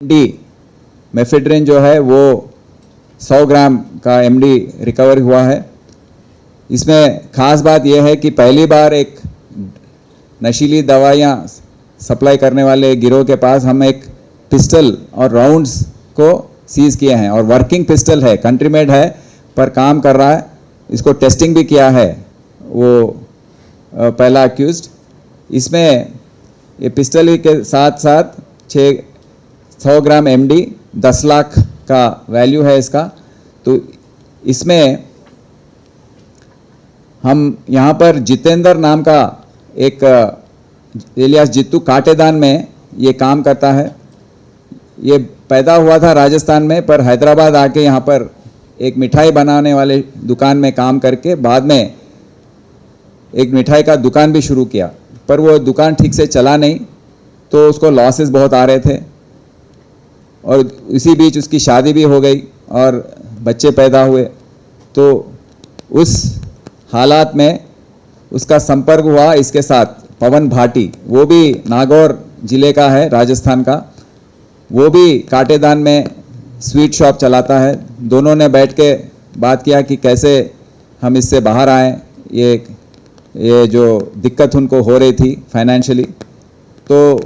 MD मेफेड्रिन जो है वो 100 ग्राम का एमडी रिकवर हुआ है। इसमें खास बात यह है कि पहली बार एक नशीली दवाइयाँ सप्लाई करने वाले गिरोह के पास हम एक पिस्टल और राउंड्स को सीज किए हैं और वर्किंग पिस्टल है, कंट्री मेड है पर काम कर रहा है। इसको टेस्टिंग भी किया है वो पहला अक्यूज्ड। इसमें ये पिस्टल के साथ साथ 100 ग्राम एमडी 10 लाख का वैल्यू है इसका। तो इसमें हम यहाँ पर जितेंद्र नाम का एक एलियास जित्तू काटेदान में ये काम करता है। ये पैदा हुआ था राजस्थान में पर हैदराबाद आके यहाँ पर एक मिठाई बनाने वाले दुकान में काम करके बाद में एक मिठाई का दुकान भी शुरू किया, पर वो दुकान ठीक से चला नहीं तो उसको लॉसेस बहुत आ रहे थे और इसी बीच उसकी शादी भी हो गई और बच्चे पैदा हुए। तो उस हालात में उसका संपर्क हुआ इसके साथ पवन भाटी, वो भी नागौर जिले का है, राजस्थान का। वो भी काटेदान में स्वीट शॉप चलाता है। दोनों ने बैठ के बात किया कि कैसे हम इससे बाहर आएँ, ये जो दिक्कत उनको हो रही थी फाइनेंशियली। तो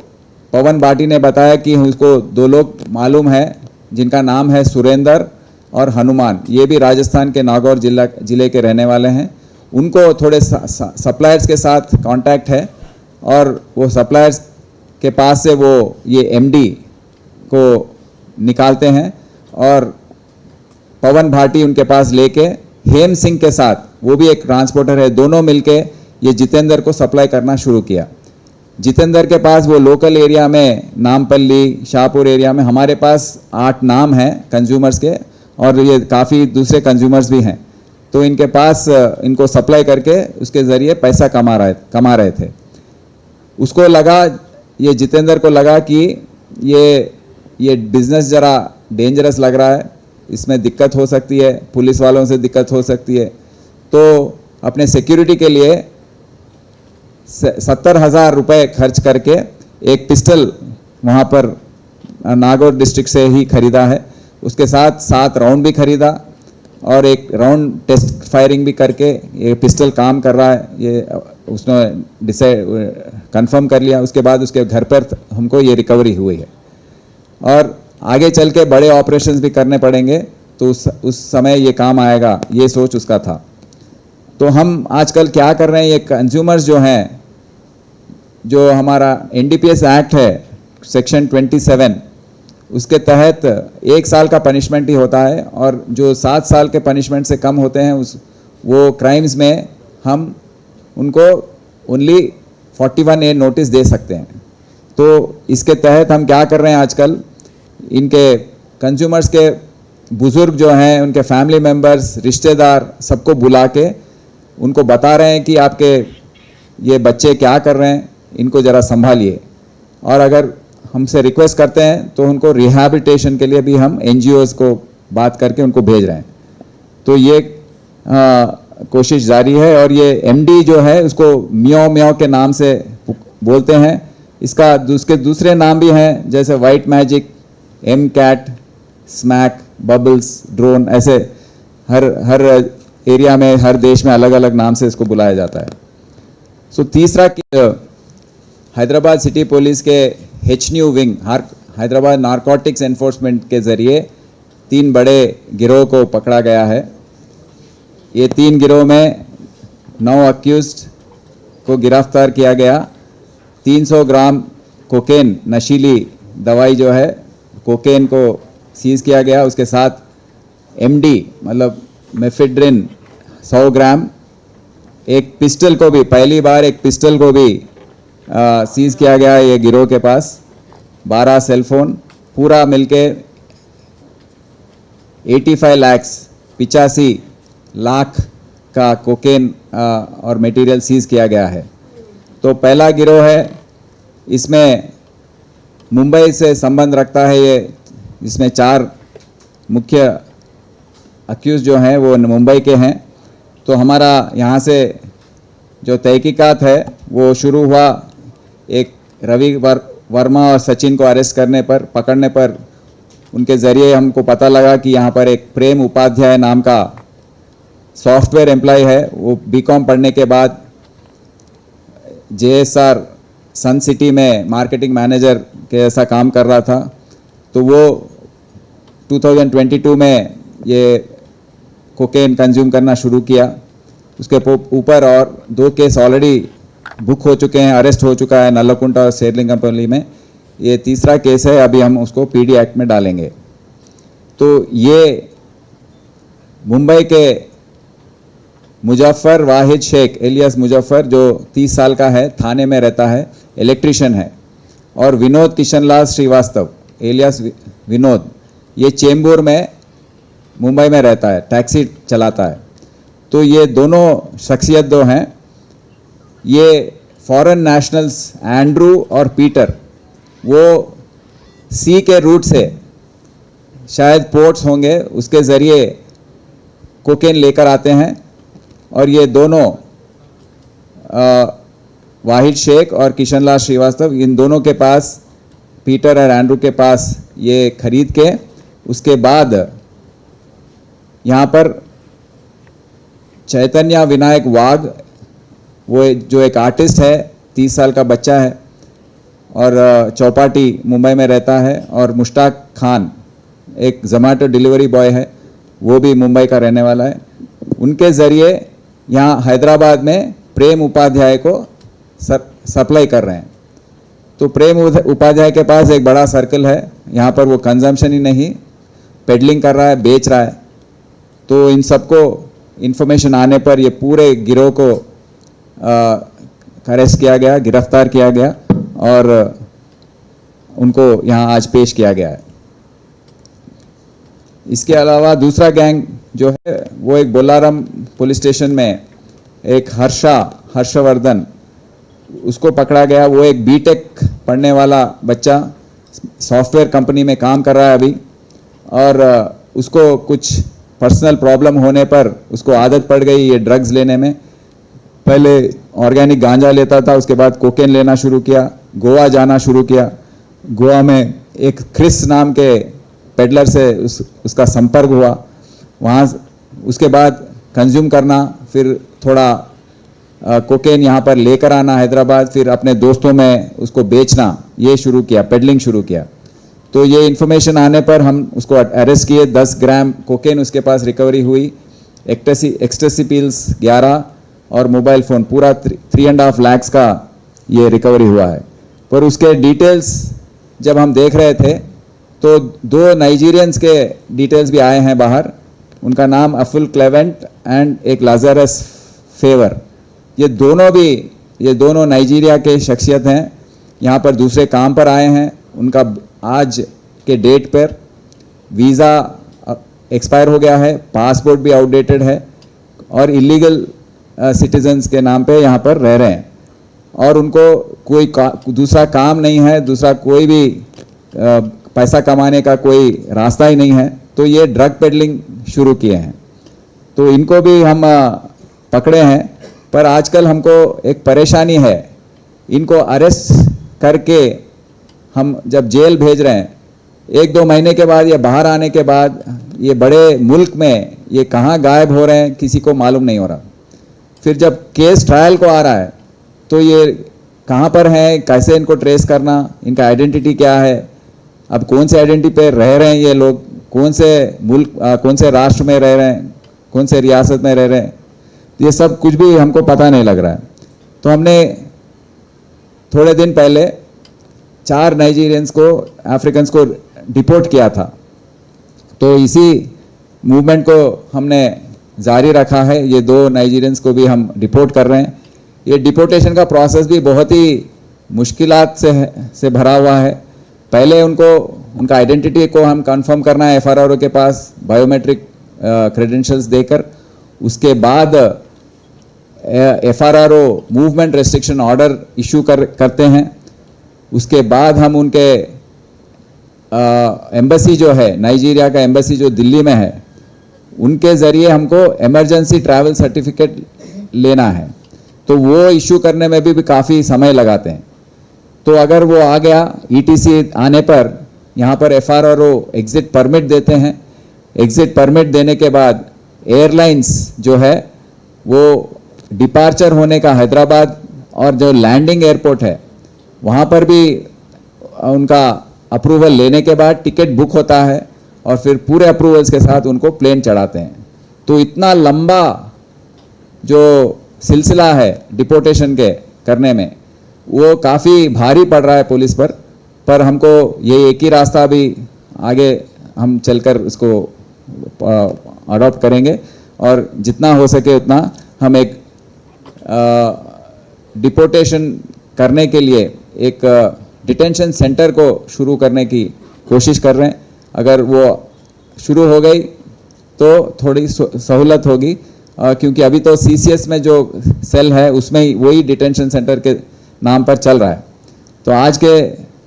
पवन भाटी ने बताया कि उसको 2 लोग मालूम है जिनका नाम है सुरेंद्र और हनुमान। ये भी राजस्थान के नागौर जिले के रहने वाले हैं। उनको थोड़े सप्लायर्स के साथ कांटेक्ट है और वो सप्लायर्स के पास से वो ये एमडी को निकालते हैं और पवन भाटी उनके पास लेके हेम सिंह के साथ, वो भी एक ट्रांसपोर्टर है, दोनों मिलके ये जितेंद्र को सप्लाई करना शुरू किया। जितेंद्र के पास वो लोकल एरिया में नामपल्ली, शाहपुर एरिया में हमारे पास 8 नाम हैं कंज्यूमर्स के और ये काफ़ी दूसरे कंज्यूमर्स भी हैं। तो इनके पास इनको सप्लाई करके उसके ज़रिए पैसा कमा रहे थे। उसको लगा, ये जितेंद्र को लगा कि ये बिज़नेस ज़रा डेंजरस लग रहा है, इसमें दिक्कत हो सकती है, पुलिस वालों से दिक्कत हो सकती है। तो अपने सिक्योरिटी के लिए 70,000 रुपये खर्च करके एक पिस्टल वहाँ पर नागौर डिस्ट्रिक्ट से ही खरीदा है। उसके साथ 7 राउंड भी खरीदा और एक राउंड टेस्ट फायरिंग भी करके ये पिस्टल काम कर रहा है, ये उसने डिसाइड कंफर्म कर लिया। उसके बाद उसके घर पर हमको ये रिकवरी हुई है और आगे चल के बड़े ऑपरेशंस भी करने पड़ेंगे तो उस समय ये काम आएगा, ये सोच उसका था। तो हम आजकल क्या कर रहे हैं, ये कंज्यूमर्स जो हैं, जो हमारा एनडीपीएस एक्ट है सेक्शन 27, उसके तहत 1 साल का पनिशमेंट ही होता है और जो 7 साल के पनिशमेंट से कम होते हैं वो क्राइम्स में हम उनको ओनली 41A नोटिस दे सकते हैं। तो इसके तहत हम क्या कर रहे हैं, आजकल इनके कंज्यूमर्स के बुज़ुर्ग जो हैं, उनके फैमिली मेम्बर्स, रिश्तेदार, सबको बुला के उनको बता रहे हैं कि आपके ये बच्चे क्या कर रहे हैं, इनको ज़रा संभालिए। और अगर हमसे रिक्वेस्ट करते हैं तो उनको रिहैबिलिटेशन के लिए भी हम NGOs को बात करके उनको भेज रहे हैं। तो ये कोशिश जारी है और ये MD जो है उसको म्याओ म्याओ के नाम से बोलते हैं। इसका उसके दूसरे नाम भी हैं, जैसे white magic, M cat, smack, bubbles, drone, ऐसे हर एरिया में, हर देश में अलग अलग नाम से इसको बुलाया जाता है। सो तीसरा, हैदराबाद सिटी पुलिस के HNU wing, Hyderabad narcotics enforcement के ज़रिए 3 बड़े गिरोह को पकड़ा गया है। ये 3 गिरोह में 9 अक्यूज्ड को गिरफ्तार किया गया। 300 ग्राम कोकेन, नशीली दवाई जो है, कोकेन को सीज़ किया गया। उसके साथ MD मतलब मेफेड्रिन 100 ग्राम, एक पिस्टल को भी, पहली बार एक पिस्टल को भी सीज़ किया गया ये गिरोह के पास। 12 सेलफोन, पूरा मिलके 85 लाख का कोकेन और मटेरियल सीज़ किया गया है। तो पहला गिरोह है, इसमें मुंबई से संबंध रखता है ये, इसमें 4 मुख्य अक्यूज जो हैं वो मुंबई के हैं। तो हमारा यहाँ से जो तहकीकात है वो शुरू हुआ एक वर्मा और सचिन को अरेस्ट करने पर, पकड़ने पर उनके ज़रिए हमको पता लगा कि यहाँ पर एक प्रेम उपाध्याय नाम का सॉफ्टवेयर एम्प्लॉय है। वो बीकॉम पढ़ने के बाद JSR सन सिटी में मार्केटिंग मैनेजर के ऐसा काम कर रहा था। तो वो 2022 में ये कोकेन कंज्यूम करना शुरू किया। उसके ऊपर और 2 केस ऑलरेडी बुक हो चुके हैं, अरेस्ट हो चुका है नल्लकुंटा और शेरलिंगमपल्ली में। ये तीसरा केस है, अभी हम उसको PD एक्ट में डालेंगे। तो ये मुंबई के मुजफ्फर वाहिद शेख एलियास मुजफ्फर, जो 30 साल का है, थाने में रहता है, इलेक्ट्रिशियन है। और विनोद किशनलाल श्रीवास्तव एलियास विनोद, ये चेंबूर में मुंबई में रहता है, टैक्सी चलाता है। तो ये दोनों शख्सियत दो हैं। ये फॉरेन नेशनल्स एंड्रू और पीटर, वो सी के रूट से शायद पोर्ट्स होंगे, उसके ज़रिए कोकेन लेकर आते हैं। और ये दोनों वाहिद शेख और किशनलाल श्रीवास्तव, इन दोनों के पास, पीटर और एंड्रू के पास ये खरीद के उसके बाद यहाँ पर चैतन्य विनायक वाघ, वो जो एक आर्टिस्ट है, 30 साल का बच्चा है और चौपाटी मुंबई में रहता है। और मुश्ताक खान एक जोमेटो डिलीवरी बॉय है, वो भी मुंबई का रहने वाला है। उनके ज़रिए यहाँ हैदराबाद में प्रेम उपाध्याय को सप्लाई कर रहे हैं। तो प्रेम उपाध्याय के पास एक बड़ा सर्कल है, यहाँ पर वो कंजम्पशन ही नहीं, पेडलिंग कर रहा है, बेच रहा है। तो इन सबको इन्फॉर्मेशन आने पर ये पूरे गिरोह को अरेस्ट किया गया, गिरफ्तार किया गया और उनको यहाँ आज पेश किया गया है। इसके अलावा दूसरा गैंग जो है वो एक बोलाराम पुलिस स्टेशन में एक हर्षवर्धन, उसको पकड़ा गया। वो एक बीटेक पढ़ने वाला बच्चा, सॉफ्टवेयर कंपनी में काम कर रहा है अभी, और उसको कुछ पर्सनल प्रॉब्लम होने पर उसको आदत पड़ गई ये ड्रग्स लेने में। पहले ऑर्गेनिक गांजा लेता था, उसके बाद कोकेन लेना शुरू किया, गोवा जाना शुरू किया। गोवा में एक क्रिस नाम के पेडलर से उसका संपर्क हुआ, वहाँ उसके बाद कंज्यूम करना, फिर थोड़ा कोकेन यहाँ पर लेकर आना हैदराबाद, फिर अपने दोस्तों में उसको बेचना, ये शुरू किया, पेडलिंग शुरू किया। तो ये इन्फॉर्मेशन आने पर हम उसको अरेस्ट किए। 10 ग्राम कोकेन उसके पास रिकवरी हुई, एक्सटेसी पिल्स 11 और मोबाइल फ़ोन पूरा 3.5 लाख का ये रिकवरी हुआ है। पर उसके डिटेल्स जब हम देख रहे थे तो 2 नाइजीरियंस के डिटेल्स भी आए हैं बाहर। उनका नाम अफुल क्लेवेंट एंड एक लाजरस फेवर, ये दोनों नाइजीरिया के शख्सियत हैं, यहाँ पर दूसरे काम पर आए हैं। उनका आज के डेट पर वीज़ा एक्सपायर हो गया है, पासपोर्ट भी आउटडेटेड है और इलीगल सिटीजन्स के नाम पे यहाँ पर रह रहे हैं और उनको कोई दूसरा काम नहीं है, दूसरा कोई भी पैसा कमाने का कोई रास्ता ही नहीं है। तो ये ड्रग पेडलिंग शुरू किए हैं। तो इनको भी हम पकड़े हैं। पर आजकल हमको एक परेशानी है, इनको अरेस्ट करके हम जब जेल भेज रहे हैं, 1-2 महीने के बाद या बाहर आने के बाद ये बड़े मुल्क में ये कहाँ गायब हो रहे हैं किसी को मालूम नहीं हो रहा। फिर जब केस ट्रायल को आ रहा है तो ये कहाँ पर हैं, कैसे इनको ट्रेस करना, इनका आइडेंटिटी क्या है, अब कौन से आइडेंटिटी पे रह रहे हैं ये लोग, कौन से मुल्क कौन से राष्ट्र में रह रहे हैं, कौन से रियासत में रह रहे हैं, ये सब कुछ भी हमको पता नहीं लग रहा है। तो हमने थोड़े दिन पहले 4 नाइजीरियंस को, अफ्रीकन्स को डिपोर्ट किया था। तो इसी मूवमेंट को हमने जारी रखा है, ये 2 नाइजीरियंस को भी हम डिपोर्ट कर रहे हैं। ये डिपोर्टेशन का प्रोसेस भी बहुत ही मुश्किलात से भरा हुआ है। पहले उनका आइडेंटिटी को हम कंफर्म करना है FRRO के पास बायोमेट्रिक क्रेडेंशियल्स देकर, उसके बाद FRRO movement restriction order issue करते हैं। उसके बाद हम उनके एम्बेसी जो है, नाइजीरिया का एम्बेसी जो दिल्ली में है, उनके ज़रिए हमको इमरजेंसी ट्रैवल सर्टिफिकेट लेना है। तो वो इशू करने में भी काफ़ी समय लगाते हैं। तो अगर वो आ गया ETC आने पर यहाँ पर FRRO एग्जिट परमिट देते हैं। एग्जिट परमिट देने के बाद एयरलाइंस जो है वो डिपार्चर होने का हैदराबाद और जो लैंडिंग एयरपोर्ट है वहाँ पर भी उनका अप्रूवल लेने के बाद टिकट बुक होता है और फिर पूरे अप्रूवल्स के साथ उनको प्लेन चढ़ाते हैं। तो इतना लंबा जो सिलसिला है डिपोर्टेशन के करने में वो काफ़ी भारी पड़ रहा है पुलिस पर हमको ये एक ही रास्ता अभी आगे हम चलकर इसको अडॉप्ट करेंगे और जितना हो सके उतना हम एक डिपोर्टेशन करने के लिए एक डिटेंशन सेंटर को शुरू करने की कोशिश कर रहे हैं। अगर वो शुरू हो गई तो थोड़ी सहूलत होगी, क्योंकि अभी तो CCS में जो सेल है उसमें ही वही डिटेंशन सेंटर के नाम पर चल रहा है। तो आज के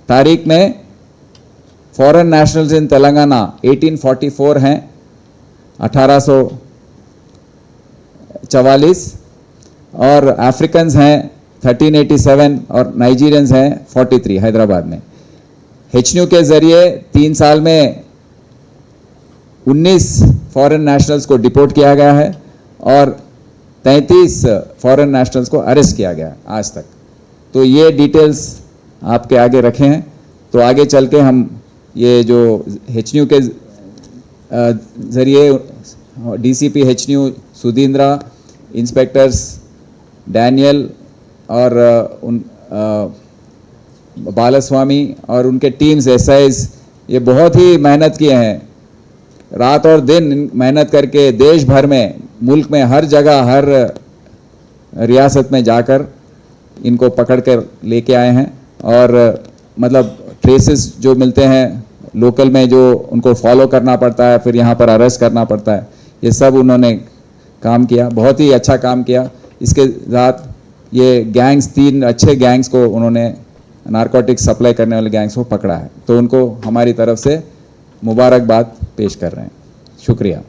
तारीख में फॉरेन नेशनल्स इन तेलंगाना 1844 हैं, 1844, और अफ्रीकन्स हैं 1387 और नाइजीरियंस हैं 43 हैदराबाद में। HNU के ज़रिए 3 साल में 19 फॉरेन नेशनल्स को डिपोर्ट किया गया है और 33 फॉरेन नेशनल्स को अरेस्ट किया गया है आज तक। तो ये डिटेल्स आपके आगे रखे हैं। तो आगे चल के हम ये जो HNU के ज़रिए DCP HNU Sudhindra, inspectors Daniel और बालास्वामी और उनके टीम्स SIs ये बहुत ही मेहनत किए हैं, रात और दिन मेहनत करके देश भर में, मुल्क में हर जगह, हर रियासत में जाकर इनको पकड़ कर लेके आए हैं। और मतलब ट्रेसेस जो मिलते हैं लोकल में, जो उनको फॉलो करना पड़ता है, फिर यहाँ पर अरेस्ट करना पड़ता है, ये सब उन्होंने काम किया, बहुत ही अच्छा काम किया। इसके साथ ये गैंग्स, 3 अच्छे गैंग्स को उन्होंने, नारकोटिक्स सप्लाई करने वाले गैंग्स को पकड़ा है। तो उनको हमारी तरफ से मुबारकबाद पेश कर रहे हैं। शुक्रिया।